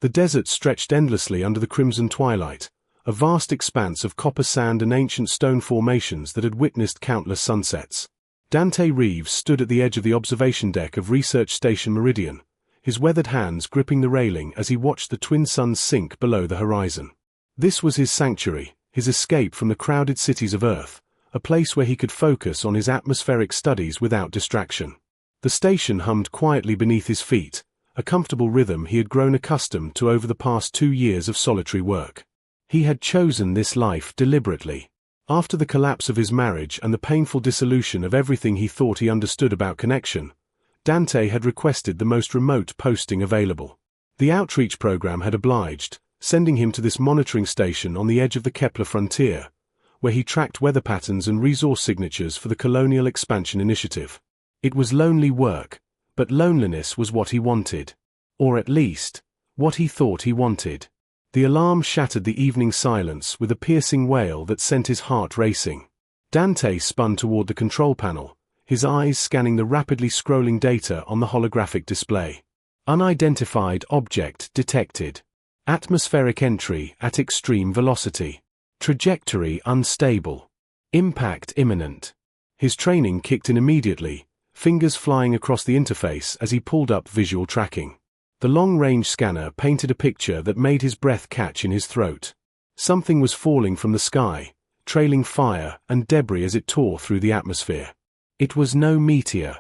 The desert stretched endlessly under the crimson twilight, a vast expanse of copper sand and ancient stone formations that had witnessed countless sunsets. Dante Reeves stood at the edge of the observation deck of Research Station Meridian, his weathered hands gripping the railing as he watched the twin suns sink below the horizon. This was his sanctuary, his escape from the crowded cities of Earth, a place where he could focus on his atmospheric studies without distraction. The station hummed quietly beneath his feet, a comfortable rhythm he had grown accustomed to over the past 2 years of solitary work. He had chosen this life deliberately. After the collapse of his marriage and the painful dissolution of everything he thought he understood about connection, Dante had requested the most remote posting available. The outreach program had obliged, sending him to this monitoring station on the edge of the Kepler frontier, where he tracked weather patterns and resource signatures for the Colonial Expansion Initiative. It was lonely work, but loneliness was what he wanted. Or at least, what he thought he wanted. The alarm shattered the evening silence with a piercing wail that sent his heart racing. Dante spun toward the control panel, his eyes scanning the rapidly scrolling data on the holographic display. Unidentified object detected. Atmospheric entry at extreme velocity. Trajectory unstable. Impact imminent. His training kicked in immediately, fingers flying across the interface as he pulled up visual tracking. The long-range scanner painted a picture that made his breath catch in his throat. Something was falling from the sky, trailing fire and debris as it tore through the atmosphere. It was no meteor.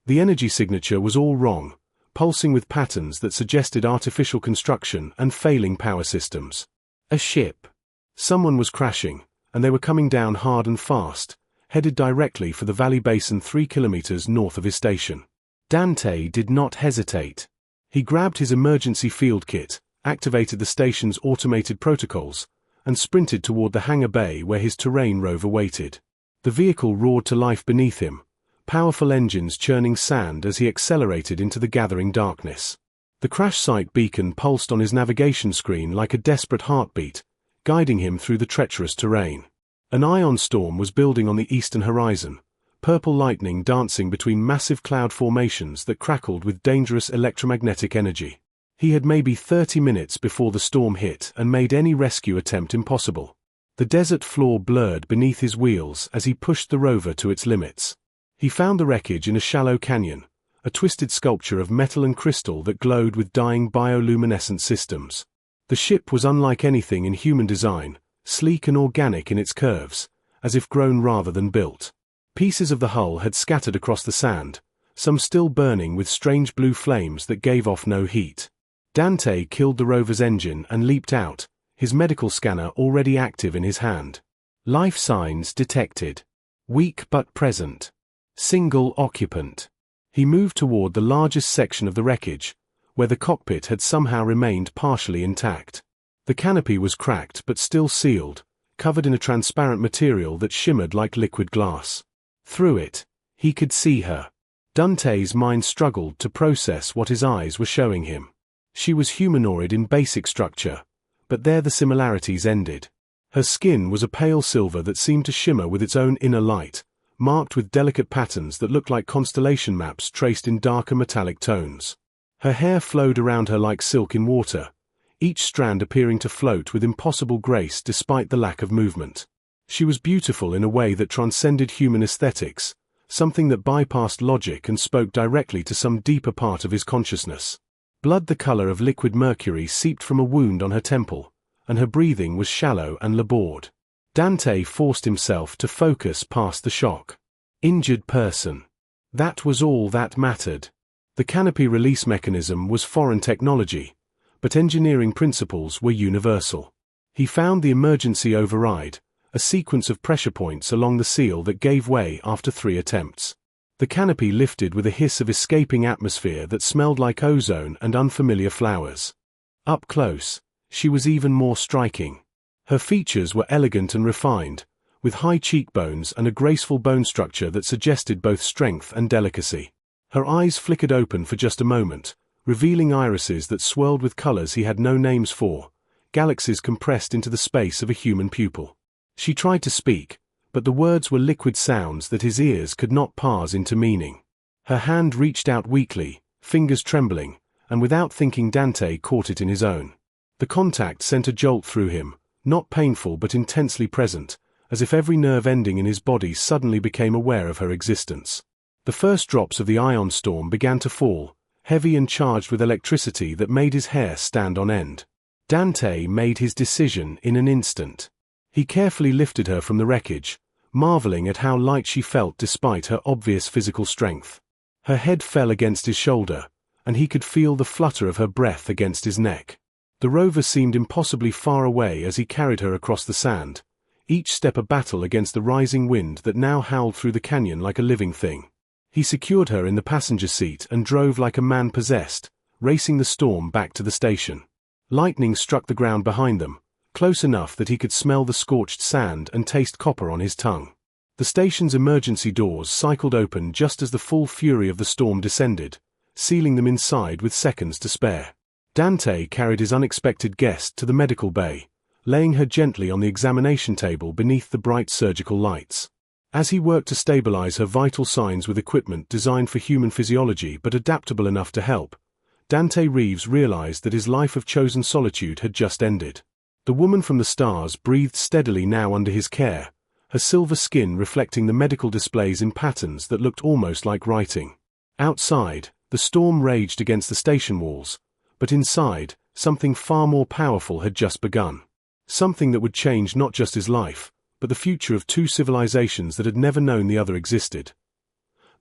The energy signature was all wrong, pulsing with patterns that suggested artificial construction and failing power systems. A ship. Someone was crashing, and they were coming down hard and fast, headed directly for the valley basin 3 kilometers north of his station. Dante did not hesitate. He grabbed his emergency field kit, activated the station's automated protocols, and sprinted toward the hangar bay where his terrain rover waited. The vehicle roared to life beneath him, powerful engines churning sand as he accelerated into the gathering darkness. The crash site beacon pulsed on his navigation screen like a desperate heartbeat, guiding him through the treacherous terrain. An ion storm was building on the eastern horizon, purple lightning dancing between massive cloud formations that crackled with dangerous electromagnetic energy. He had maybe 30 minutes before the storm hit and made any rescue attempt impossible. The desert floor blurred beneath his wheels as he pushed the rover to its limits. He found the wreckage in a shallow canyon, a twisted sculpture of metal and crystal that glowed with dying bioluminescent systems. The ship was unlike anything in human design, sleek and organic in its curves, as if grown rather than built. Pieces of the hull had scattered across the sand, some still burning with strange blue flames that gave off no heat. Dante killed the rover's engine and leaped out, his medical scanner already active in his hand. Life signs detected. Weak but present. Single occupant. He moved toward the largest section of the wreckage, where the cockpit had somehow remained partially intact. The canopy was cracked but still sealed, covered in a transparent material that shimmered like liquid glass. Through it, he could see her. Dante's mind struggled to process what his eyes were showing him. She was humanoid in basic structure, but there the similarities ended. Her skin was a pale silver that seemed to shimmer with its own inner light, marked with delicate patterns that looked like constellation maps traced in darker metallic tones. Her hair flowed around her like silk in water, each strand appearing to float with impossible grace despite the lack of movement. She was beautiful in a way that transcended human aesthetics, something that bypassed logic and spoke directly to some deeper part of his consciousness. Blood the color of liquid mercury seeped from a wound on her temple, and her breathing was shallow and labored. Dante forced himself to focus past the shock. Injured person. That was all that mattered. The canopy release mechanism was foreign technology, but engineering principles were universal. He found the emergency override, a sequence of pressure points along the seal that gave way after 3 attempts. The canopy lifted with a hiss of escaping atmosphere that smelled like ozone and unfamiliar flowers. Up close, she was even more striking. Her features were elegant and refined, with high cheekbones and a graceful bone structure that suggested both strength and delicacy. Her eyes flickered open for just a moment, revealing irises that swirled with colors he had no names for, galaxies compressed into the space of a human pupil. She tried to speak, but the words were liquid sounds that his ears could not parse into meaning. Her hand reached out weakly, fingers trembling, and without thinking Dante caught it in his own. The contact sent a jolt through him, not painful but intensely present, as if every nerve ending in his body suddenly became aware of her existence. The first drops of the ion storm began to fall, heavy and charged with electricity that made his hair stand on end. Dante made his decision in an instant. He carefully lifted her from the wreckage, marveling at how light she felt despite her obvious physical strength. Her head fell against his shoulder, and he could feel the flutter of her breath against his neck. The rover seemed impossibly far away as he carried her across the sand, each step a battle against the rising wind that now howled through the canyon like a living thing. He secured her in the passenger seat and drove like a man possessed, racing the storm back to the station. Lightning struck the ground behind them, close enough that he could smell the scorched sand and taste copper on his tongue. The station's emergency doors cycled open just as the full fury of the storm descended, sealing them inside with seconds to spare. Dante carried his unexpected guest to the medical bay, laying her gently on the examination table beneath the bright surgical lights. As he worked to stabilize her vital signs with equipment designed for human physiology but adaptable enough to help, Dante Reeves realized that his life of chosen solitude had just ended. The woman from the stars breathed steadily now under his care, her silver skin reflecting the medical displays in patterns that looked almost like writing. Outside, the storm raged against the station walls, but inside, something far more powerful had just begun. Something that would change not just his life, but the future of two civilizations that had never known the other existed.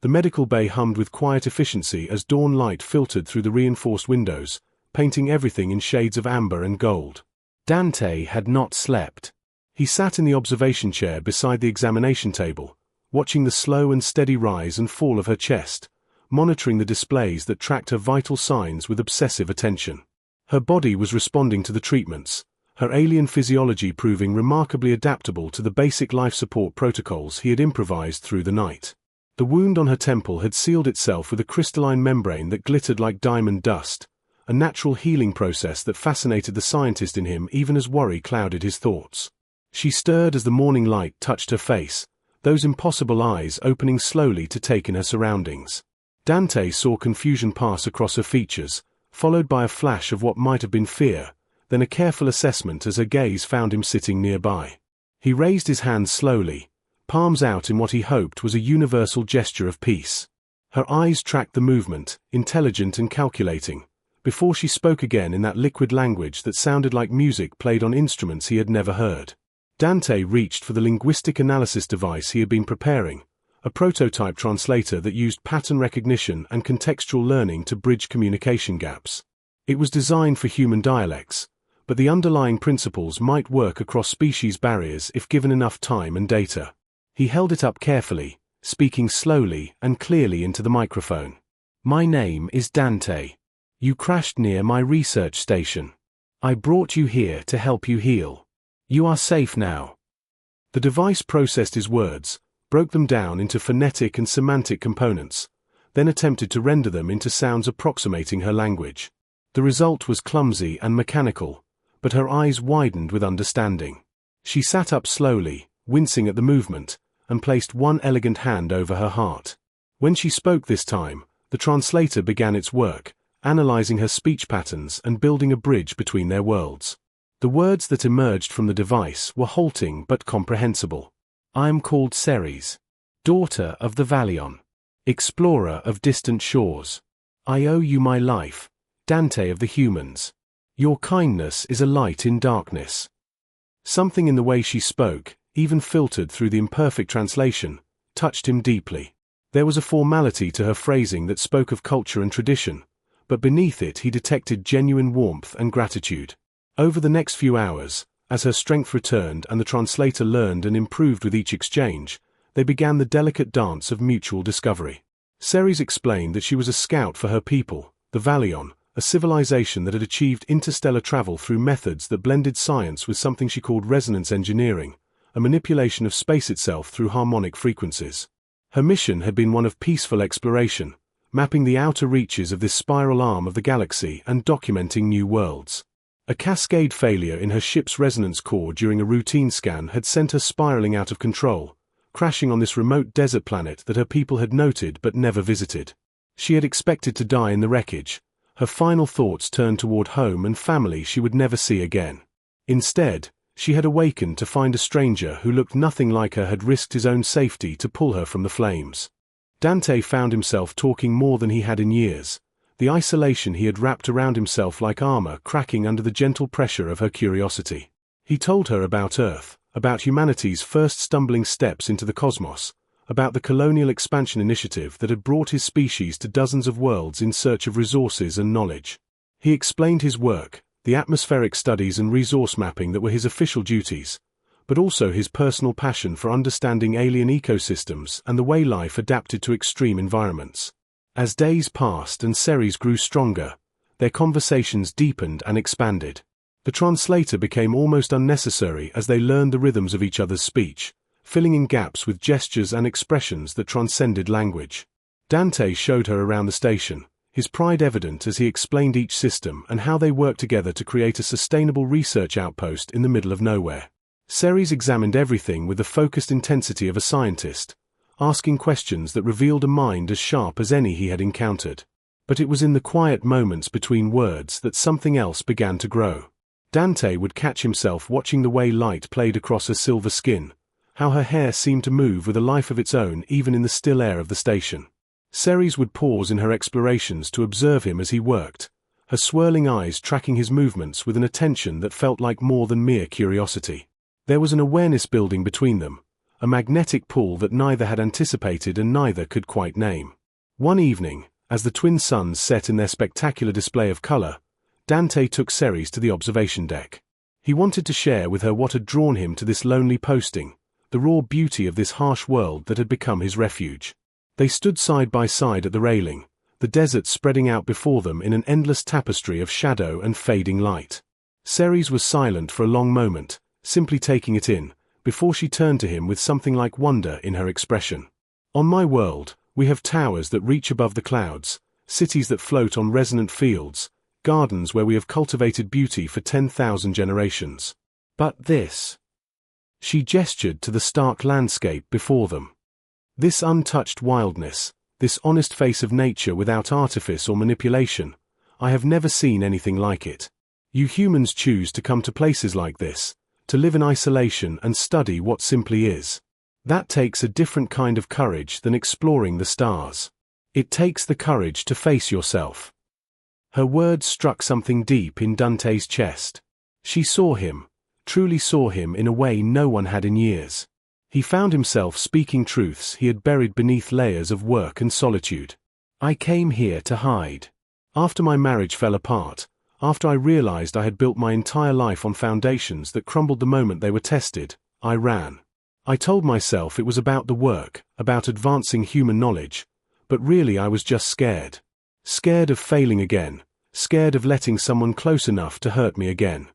The medical bay hummed with quiet efficiency as dawn light filtered through the reinforced windows, painting everything in shades of amber and gold. Dante had not slept. He sat in the observation chair beside the examination table, watching the slow and steady rise and fall of her chest, monitoring the displays that tracked her vital signs with obsessive attention. Her body was responding to the treatments, her alien physiology proving remarkably adaptable to the basic life support protocols he had improvised through the night. The wound on her temple had sealed itself with a crystalline membrane that glittered like diamond dust, a natural healing process that fascinated the scientist in him even as worry clouded his thoughts. She stirred as the morning light touched her face, those impossible eyes opening slowly to take in her surroundings. Dante saw confusion pass across her features, followed by a flash of what might have been fear, then a careful assessment as her gaze found him sitting nearby. He raised his hands slowly, palms out in what he hoped was a universal gesture of peace. Her eyes tracked the movement, intelligent and calculating, before she spoke again in that liquid language that sounded like music played on instruments he had never heard. Dante reached for the linguistic analysis device he had been preparing, a prototype translator that used pattern recognition and contextual learning to bridge communication gaps. It was designed for human dialects, but the underlying principles might work across species barriers if given enough time and data. He held it up carefully, speaking slowly and clearly into the microphone. "My name is Dante. You crashed near my research station. I brought you here to help you heal. You are safe now." The device processed his words, broke them down into phonetic and semantic components, then attempted to render them into sounds approximating her language. The result was clumsy and mechanical, but her eyes widened with understanding. She sat up slowly, wincing at the movement, and placed one elegant hand over her heart. When she spoke this time, the translator began its work, analyzing her speech patterns and building a bridge between their worlds. The words that emerged from the device were halting but comprehensible. "I am called Seris, daughter of the Valeon, explorer of distant shores. I owe you my life, Dante of the humans. Your kindness is a light in darkness." Something in the way she spoke, even filtered through the imperfect translation, touched him deeply. There was a formality to her phrasing that spoke of culture and tradition, but beneath it he detected genuine warmth and gratitude. Over the next few hours, as her strength returned and the translator learned and improved with each exchange, they began the delicate dance of mutual discovery. Seris explained that she was a scout for her people, the Valeon, a civilization that had achieved interstellar travel through methods that blended science with something she called resonance engineering, a manipulation of space itself through harmonic frequencies. Her mission had been one of peaceful exploration, mapping the outer reaches of this spiral arm of the galaxy and documenting new worlds. A cascade failure in her ship's resonance core during a routine scan had sent her spiraling out of control, crashing on this remote desert planet that her people had noted but never visited. She had expected to die in the wreckage, Her final thoughts turned toward home and family she would never see again. Instead, she had awakened to find a stranger who looked nothing like her had risked his own safety to pull her from the flames. Dante found himself talking more than he had in years, the isolation he had wrapped around himself like armor cracking under the gentle pressure of her curiosity. He told her about Earth, about humanity's first stumbling steps into the cosmos, about the colonial expansion initiative that had brought his species to dozens of worlds in search of resources and knowledge. He explained his work, the atmospheric studies and resource mapping that were his official duties, but also his personal passion for understanding alien ecosystems and the way life adapted to extreme environments. As days passed and Seris grew stronger, their conversations deepened and expanded. The translator became almost unnecessary as they learned the rhythms of each other's speech, filling in gaps with gestures and expressions that transcended language. Dante showed her around the station, his pride evident as he explained each system and how they worked together to create a sustainable research outpost in the middle of nowhere. Seris examined everything with the focused intensity of a scientist, asking questions that revealed a mind as sharp as any he had encountered. But it was in the quiet moments between words that something else began to grow. Dante would catch himself watching the way light played across her silver skin, how her hair seemed to move with a life of its own even in the still air of the station. Seris would pause in her explorations to observe him as he worked, her swirling eyes tracking his movements with an attention that felt like more than mere curiosity. There was an awareness building between them, a magnetic pull that neither had anticipated and neither could quite name. One evening, as the twin suns set in their spectacular display of color, Dante took Seris to the observation deck. He wanted to share with her what had drawn him to this lonely posting, the raw beauty of this harsh world that had become his refuge. They stood side by side at the railing, the desert spreading out before them in an endless tapestry of shadow and fading light. Seris was silent for a long moment, simply taking it in, before she turned to him with something like wonder in her expression. On my world, we have towers that reach above the clouds, cities that float on resonant fields, gardens where we have cultivated beauty for 10,000 generations. But this... She gestured to the stark landscape before them. This untouched wildness, this honest face of nature without artifice or manipulation, I have never seen anything like it. You humans choose to come to places like this, to live in isolation and study what simply is. That takes a different kind of courage than exploring the stars. It takes the courage to face yourself. Her words struck something deep in Dante's chest. She saw him, truly saw him in a way no one had in years. He found himself speaking truths he had buried beneath layers of work and solitude. I came here to hide. After my marriage fell apart, after I realized I had built my entire life on foundations that crumbled the moment they were tested, I ran. I told myself it was about the work, about advancing human knowledge, but really I was just scared. Scared of failing again, scared of letting someone close enough to hurt me again.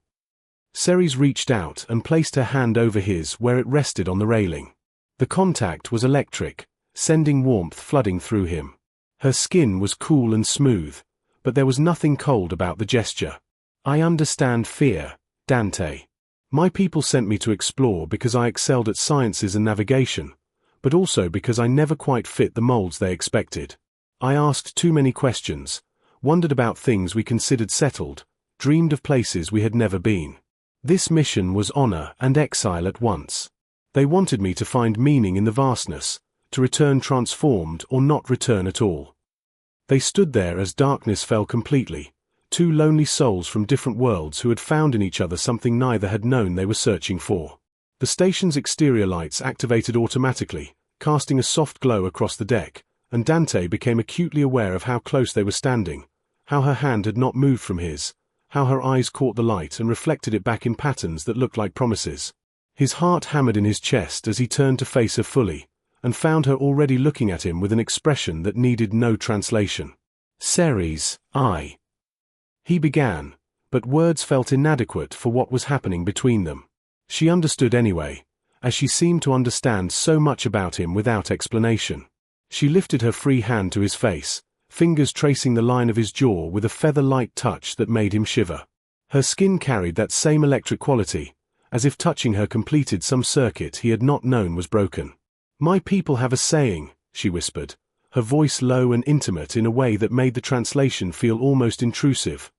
Seris reached out and placed her hand over his where it rested on the railing. The contact was electric, sending warmth flooding through him. Her skin was cool and smooth, but there was nothing cold about the gesture. I understand fear, Dante. My people sent me to explore because I excelled at sciences and navigation, but also because I never quite fit the molds they expected. I asked too many questions, wondered about things we considered settled, dreamed of places we had never been. This mission was honor and exile at once. They wanted me to find meaning in the vastness, to return transformed or not return at all. They stood there as darkness fell completely, two lonely souls from different worlds who had found in each other something neither had known they were searching for. The station's exterior lights activated automatically, casting a soft glow across the deck, and Dante became acutely aware of how close they were standing, how her hand had not moved from his, how her eyes caught the light and reflected it back in patterns that looked like promises. His heart hammered in his chest as he turned to face her fully, and found her already looking at him with an expression that needed no translation. Seris, he began, but words felt inadequate for what was happening between them. She understood anyway, as she seemed to understand so much about him without explanation. She lifted her free hand to his face, fingers tracing the line of his jaw with a feather-light touch that made him shiver. Her skin carried that same electric quality, as if touching her completed some circuit he had not known was broken. My people have a saying, she whispered, her voice low and intimate in a way that made the translation feel almost intrusive.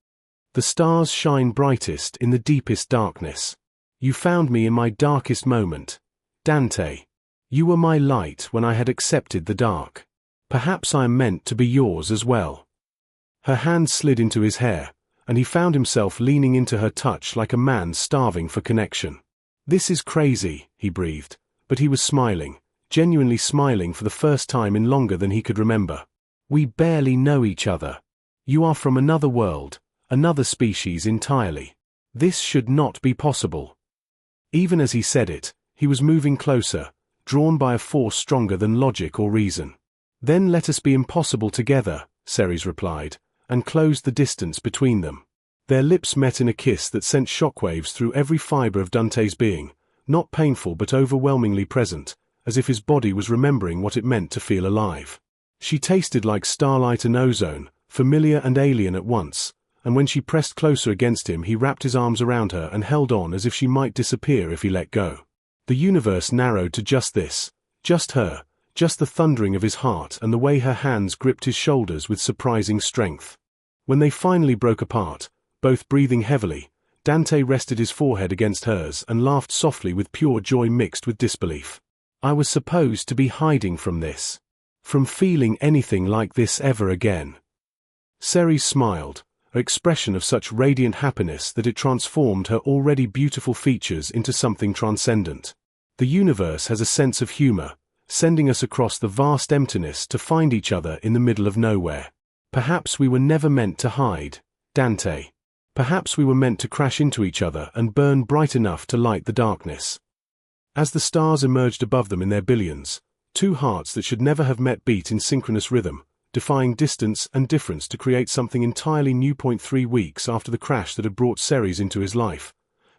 "The stars shine brightest in the deepest darkness. You found me in my darkest moment. Dante. You were my light when I had accepted the dark. Perhaps I am meant to be yours as well." Her hand slid into his hair, and he found himself leaning into her touch like a man starving for connection. "This is crazy," he breathed, but he was smiling, genuinely smiling for the first time in longer than he could remember. "We barely know each other. You are from another world, another species entirely. This should not be possible." Even as he said it, he was moving closer, drawn by a force stronger than logic or reason. "Then let us be impossible together," Seris replied, and closed the distance between them. Their lips met in a kiss that sent shockwaves through every fiber of Dante's being, not painful but overwhelmingly present, as if his body was remembering what it meant to feel alive. She tasted like starlight and ozone, familiar and alien at once, and when she pressed closer against him he wrapped his arms around her and held on as if she might disappear if he let go. The universe narrowed to just this, just her, just the thundering of his heart and the way her hands gripped his shoulders with surprising strength. When they finally broke apart, both breathing heavily, Dante rested his forehead against hers and laughed softly with pure joy mixed with disbelief. "I was supposed to be hiding from this. From feeling anything like this ever again." Seris smiled, an expression of such radiant happiness that it transformed her already beautiful features into something transcendent. The universe has a sense of humor, sending us across the vast emptiness to find each other in the middle of nowhere. Perhaps we were never meant to hide, Dante. Perhaps we were meant to crash into each other and burn bright enough to light the darkness. As the stars emerged above them in their billions, two hearts that should never have met beat in synchronous rhythm, defying distance and difference to create something entirely new. 3 weeks after the crash that had brought Seris into his life,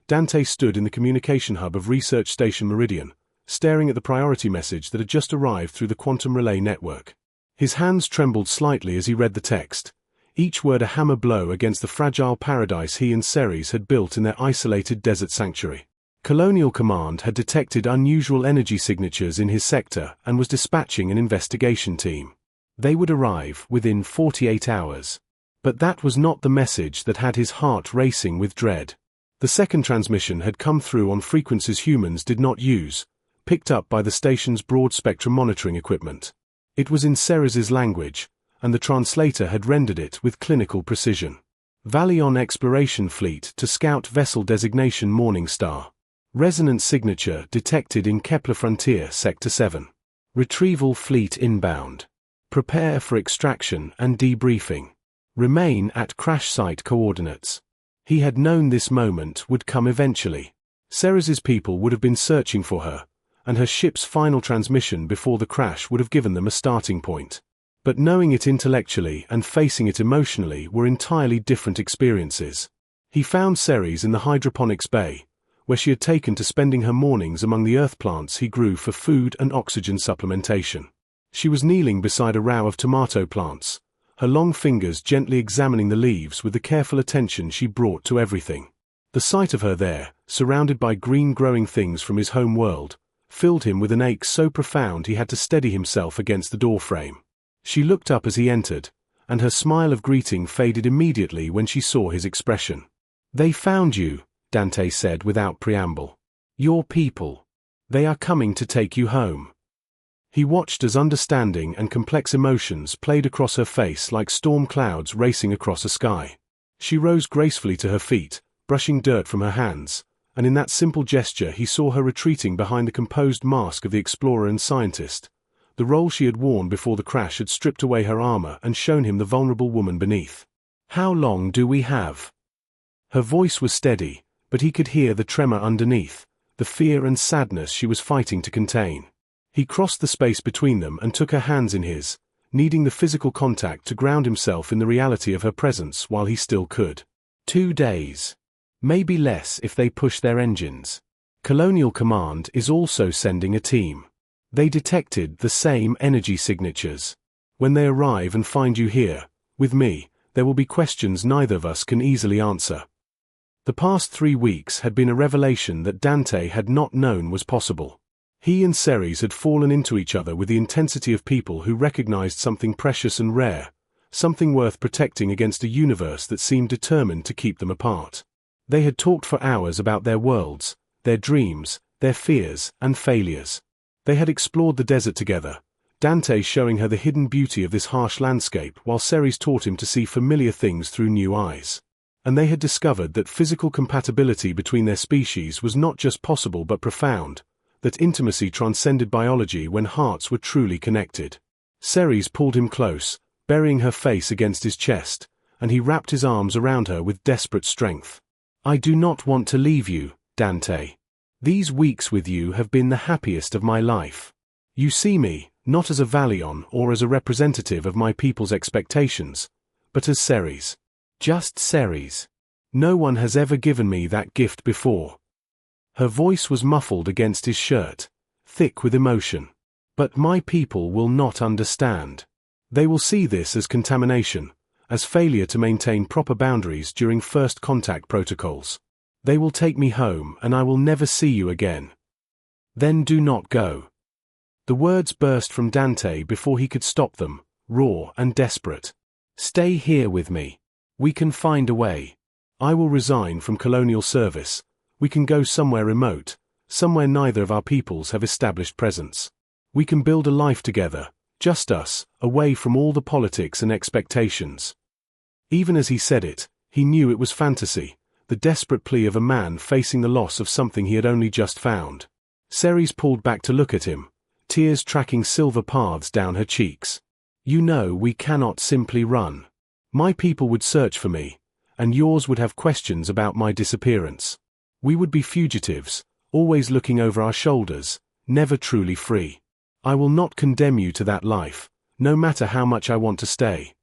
Dante stood in the communication hub of Research Station Meridian, staring at the priority message that had just arrived through the quantum relay network. His hands trembled slightly as he read the text, each word a hammer blow against the fragile paradise he and Seris had built in their isolated desert sanctuary. Colonial Command had detected unusual energy signatures in his sector and was dispatching an investigation team. They would arrive within 48 hours. But that was not the message that had his heart racing with dread. The second transmission had come through on frequencies humans did not use, picked up by the station's broad-spectrum monitoring equipment. It was in Seris's language, and the translator had rendered it with clinical precision. Valeon Exploration Fleet to Scout Vessel Designation Morningstar. Resonance signature detected in Kepler Frontier Sector 7. Retrieval fleet inbound. Prepare for extraction and debriefing. Remain at crash site coordinates. He had known this moment would come eventually. Seris's people would have been searching for her, and her ship's final transmission before the crash would have given them a starting point. But knowing it intellectually and facing it emotionally were entirely different experiences. He found Seris in the hydroponics bay, where she had taken to spending her mornings among the earth plants he grew for food and oxygen supplementation. She was kneeling beside a row of tomato plants, her long fingers gently examining the leaves with the careful attention she brought to everything. The sight of her there, surrounded by green growing things from his home world, filled him with an ache so profound he had to steady himself against the doorframe. She looked up as he entered, and her smile of greeting faded immediately when she saw his expression. "They found you," Dante said without preamble. "Your people. They are coming to take you home." He watched as understanding and complex emotions played across her face like storm clouds racing across a sky. She rose gracefully to her feet, brushing dirt from her hands, and in that simple gesture he saw her retreating behind the composed mask of the explorer and scientist. The role she had worn before the crash had stripped away her armor and shown him the vulnerable woman beneath. "How long do we have?" Her voice was steady, but he could hear the tremor underneath, the fear and sadness she was fighting to contain. He crossed the space between them and took her hands in his, needing the physical contact to ground himself in the reality of her presence while he still could. 2 days. Maybe less if they push their engines. Colonial Command is also sending a team. They detected the same energy signatures. When they arrive and find you here, with me, there will be questions neither of us can easily answer. The past 3 weeks had been a revelation that Dante had not known was possible. He and Seris had fallen into each other with the intensity of people who recognized something precious and rare, something worth protecting against a universe that seemed determined to keep them apart. They had talked for hours about their worlds, their dreams, their fears and failures. They had explored the desert together, Dante showing her the hidden beauty of this harsh landscape while Seris taught him to see familiar things through new eyes. And they had discovered that physical compatibility between their species was not just possible but profound, that intimacy transcended biology when hearts were truly connected. Seris pulled him close, burying her face against his chest, and he wrapped his arms around her with desperate strength. "I do not want to leave you, Dante. These weeks with you have been the happiest of my life. You see me, not as a Valeon or as a representative of my people's expectations, but as Seris. Just Seris. No one has ever given me that gift before." Her voice was muffled against his shirt, thick with emotion. "But my people will not understand. They will see this as contamination, as failure to maintain proper boundaries during first contact protocols. They will take me home and I will never see you again. Then do not go." The words burst from Dante before he could stop them, raw and desperate. "Stay here with me. We can find a way. I will resign from colonial service. We can go somewhere remote, somewhere neither of our peoples have established presence. We can build a life together, just us, away from all the politics and expectations." Even as he said it, he knew it was fantasy, the desperate plea of a man facing the loss of something he had only just found. Seris pulled back to look at him, tears tracking silver paths down her cheeks. "You know we cannot simply run. My people would search for me, and yours would have questions about my disappearance. We would be fugitives, always looking over our shoulders, never truly free. I will not condemn you to that life, no matter how much I want to stay."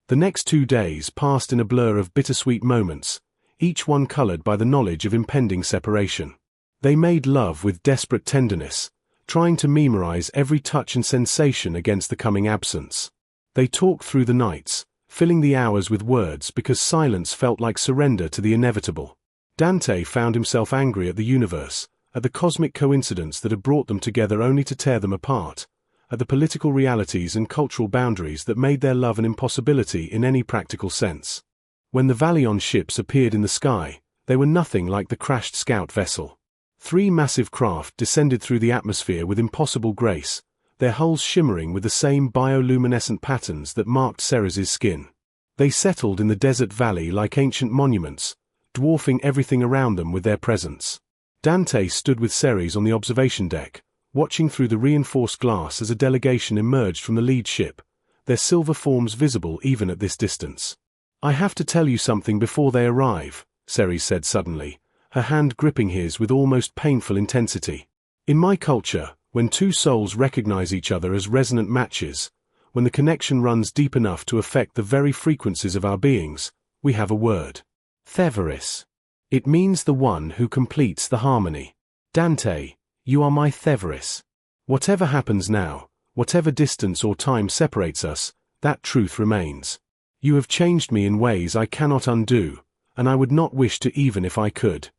The next 2 days passed in a blur of bittersweet moments, each one colored by the knowledge of impending separation. They made love with desperate tenderness, trying to memorize every touch and sensation against the coming absence. They talked through the nights, filling the hours with words because silence felt like surrender to the inevitable. Dante found himself angry at the universe, at the cosmic coincidence that had brought them together only to tear them apart, at the political realities and cultural boundaries that made their love an impossibility in any practical sense. When the Valeon ships appeared in the sky, they were nothing like the crashed scout vessel. 3 massive craft descended through the atmosphere with impossible grace, their hulls shimmering with the same bioluminescent patterns that marked Seris's skin. They settled in the desert valley like ancient monuments, dwarfing everything around them with their presence. Dante stood with Seris on the observation deck, watching through the reinforced glass as a delegation emerged from the lead ship, their silver forms visible even at this distance. "I have to tell you something before they arrive," Seris said suddenly, her hand gripping his with almost painful intensity. "In my culture, when 2 souls recognize each other as resonant matches, when the connection runs deep enough to affect the very frequencies of our beings, we have a word. Theveris. It means the one who completes the harmony. Dante, you are my Theveris. Whatever happens now, whatever distance or time separates us, that truth remains. You have changed me in ways I cannot undo, and I would not wish to even if I could."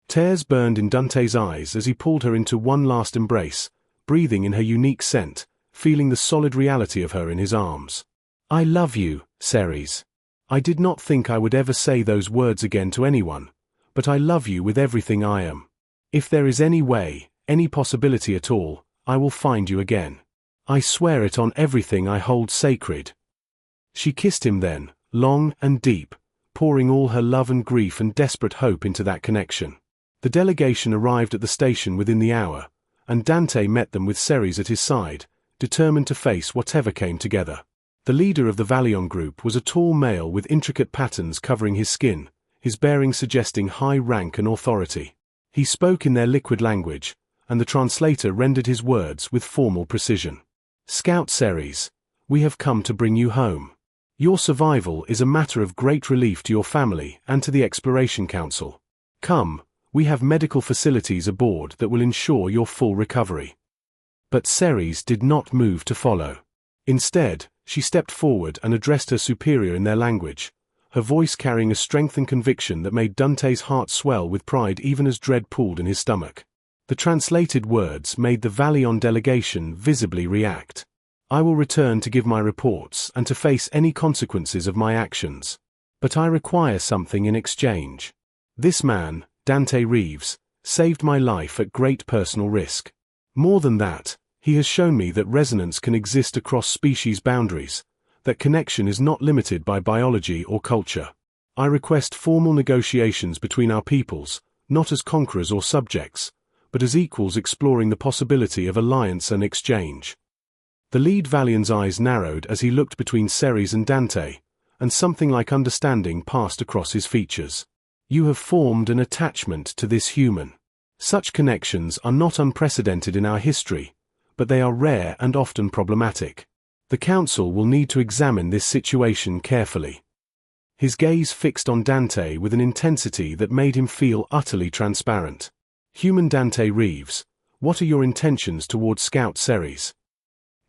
Tears burned in Dante's eyes as he pulled her into one last embrace, breathing in her unique scent, feeling the solid reality of her in his arms. "I love you, Seris. I did not think I would ever say those words again to anyone, but I love you with everything I am. If there is any way, any possibility at all, I will find you again. I swear it on everything I hold sacred." She kissed him then, long and deep, pouring all her love and grief and desperate hope into that connection. The delegation arrived at the station within the hour, and Dante met them with Seris at his side, determined to face whatever came together. The leader of the Valeon group was a tall male with intricate patterns covering his skin, his bearing suggesting high rank and authority. He spoke in their liquid language, and the translator rendered his words with formal precision. "Scout Seris, we have come to bring you home. Your survival is a matter of great relief to your family and to the Exploration Council. Come, we have medical facilities aboard that will ensure your full recovery." But Seris did not move to follow. Instead, she stepped forward and addressed her superior in their language, her voice carrying a strength and conviction that made Dante's heart swell with pride even as dread pooled in his stomach. The translated words made the Valeon delegation visibly react. I will return to give my reports and to face any consequences of my actions. But I require something in exchange. This man, Dante Reeves, saved my life at great personal risk. More than that, he has shown me that resonance can exist across species boundaries, that connection is not limited by biology or culture. I request formal negotiations between our peoples, not as conquerors or subjects, but as equals exploring the possibility of alliance and exchange. The lead Valeon's eyes narrowed as he looked between Seris and Dante, and something like understanding passed across his features. You have formed an attachment to this human. Such connections are not unprecedented in our history, but they are rare and often problematic. The Council will need to examine this situation carefully. His gaze fixed on Dante with an intensity that made him feel utterly transparent. Human Dante Reeves, what are your intentions toward Scout Seris?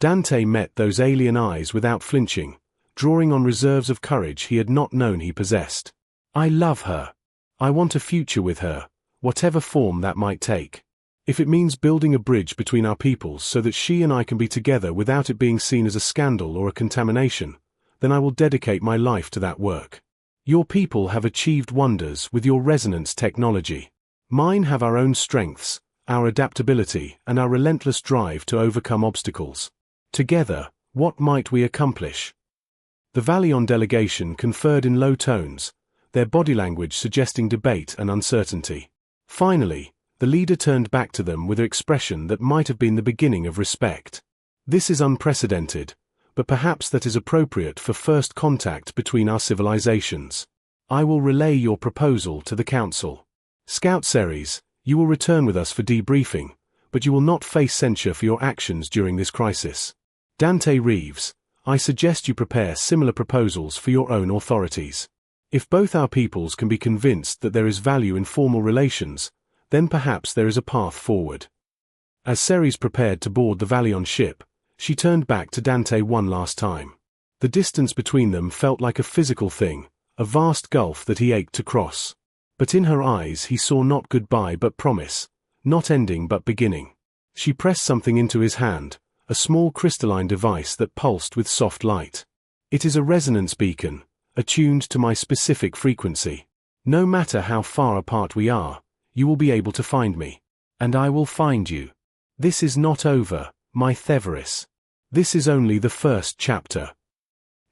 Dante met those alien eyes without flinching, drawing on reserves of courage he had not known he possessed. I love her. I want a future with her, whatever form that might take. If it means building a bridge between our peoples so that she and I can be together without it being seen as a scandal or a contamination, then I will dedicate my life to that work. Your people have achieved wonders with your resonance technology. Mine have our own strengths, our adaptability, and our relentless drive to overcome obstacles. Together, what might we accomplish? The Valeon delegation conferred in low tones, their body language suggesting debate and uncertainty. Finally, the leader turned back to them with an expression that might have been the beginning of respect. This is unprecedented, but perhaps that is appropriate for first contact between our civilizations. I will relay your proposal to the Council. Scout Seris, you will return with us for debriefing, but you will not face censure for your actions during this crisis. Dante Reeves, I suggest you prepare similar proposals for your own authorities. If both our peoples can be convinced that there is value in formal relations, then perhaps there is a path forward. As Seris prepared to board the Valeon ship, she turned back to Dante one last time. The distance between them felt like a physical thing, a vast gulf that he ached to cross. But in her eyes he saw not goodbye but promise, not ending but beginning. She pressed something into his hand, a small crystalline device that pulsed with soft light. It is a resonance beacon, attuned to my specific frequency. No matter how far apart we are, you will be able to find me. And I will find you. This is not over, my Seris. This is only the first chapter.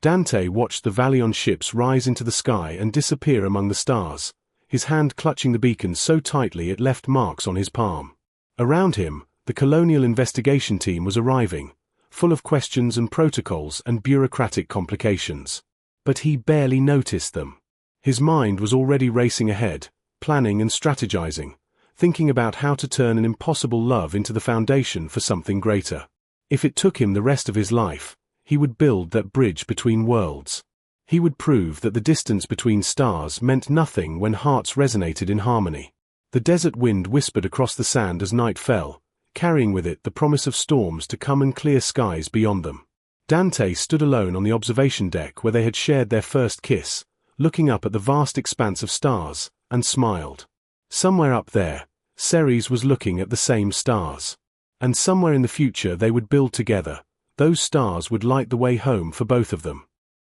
Dante watched the Valeon ships rise into the sky and disappear among the stars, his hand clutching the beacon so tightly it left marks on his palm. Around him, the colonial investigation team was arriving, full of questions and protocols and bureaucratic complications. But he barely noticed them. His mind was already racing ahead, planning and strategizing, thinking about how to turn an impossible love into the foundation for something greater. If it took him the rest of his life, he would build that bridge between worlds. He would prove that the distance between stars meant nothing when hearts resonated in harmony. The desert wind whispered across the sand as night fell, carrying with it the promise of storms to come and clear skies beyond them. Dante stood alone on the observation deck where they had shared their first kiss, looking up at the vast expanse of stars, and smiled. Somewhere up there, Seris was looking at the same stars. And somewhere in the future they would build together. Those stars would light the way home for both of them.